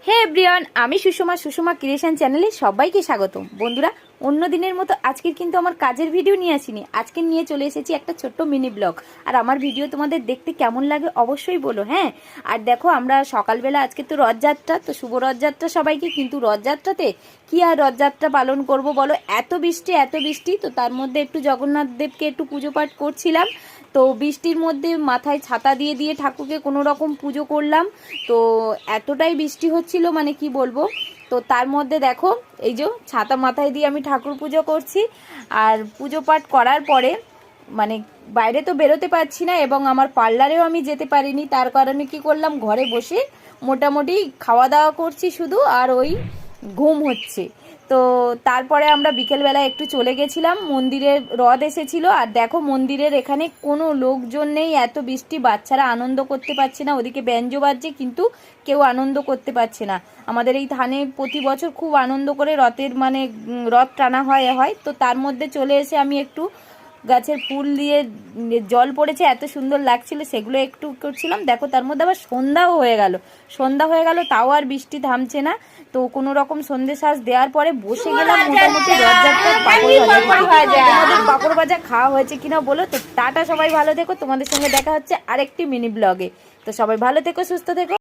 হে everyone, আমি Sushma creation চ্যানেলে সবাইকে স্বাগতম। বন্ধুরা, অন্য দিনের মতো আজকে কিন্তু আমার কাজের ভিডিও নিয়ে আসিনি, আজকে নিয়ে চলে এসেছি একটা ছোট্ট মিনি ব্লগ। আর আমার ভিডিও তোমাদের দেখতে কেমন লাগে অবশ্যই বলো। হ্যাঁ, আর দেখো আমরা সকালবেলা আজকে তো রথযাত্রা, তো শুভ রথযাত্রা সবাইকে। কিন্তু রথযাত্রাতে কি আর রথযাত্রা পালন করব বলো, এত বৃষ্টি। তো তার মধ্যে একটু জগন্নাথ দেবকে একটু পুজো পাঠ করছিলাম। তো বৃষ্টির মধ্যে মাথায় ছাতা দিয়ে দিয়ে ঠাকুরকে কোনো রকম পুজো করলাম। তো এতটাই বৃষ্টি হচ্ছিল, মানে কি বলবো। তো তার মধ্যে দেখো এই যে ছাতা মাথায় দিয়ে আমি ঠাকুর পুজো করছি। আর পুজো পাঠ করার পরে মানে বাইরে তো বেরোতে পারছি না, এবং আমার পার্লারেও আমি যেতে পারিনি। তার কারণে কি করলাম, ঘরে বসে মোটামুটি খাওয়া দাওয়া করছি শুধু, আর ওই ঘুম হচ্ছে। তো তারপরে আমরা বিকেলবেলা একটু চলে গেছিলাম, মন্দিরের রথ এসেছিল। আর দেখো মন্দিরের এখানে কোনো লোকজন নেই, এত বৃষ্টি, বাচ্চারা আনন্দ করতে পারছে না, ওদিকে ব্যঞ্জো বাজছে কিন্তু কেউ আনন্দ করতে পারছে না। আমাদের এই থানে প্রতি বছর খুব আনন্দ করে রথের মানে রথ টানা হয়। তো তার মধ্যে চলে এসে আমি একটু গাছের ফুল দিয়ে জল পড়েছে, এত সুন্দর লাগছিল, সেগুলো একটু করছিলাম। দেখো তার মধ্যে আবার সন্ধ্যা হয়ে গেল, তাও আর বৃষ্টি থামছে না। তো কোনো রকম সন্ধ্যে সাজ দেওয়ার পরে বসে গেলাম মোটামুটি রথযাত্রার পাঁপড় ভাজা খাওয়া হয়েছে কিনা বলো। তো টাটা, সবাই ভালো থেকো, তোমাদের সঙ্গে দেখা হচ্ছে আরেকটি মিনি ব্লগে। তো সবাই ভালো থেকো, সুস্থ থেকো।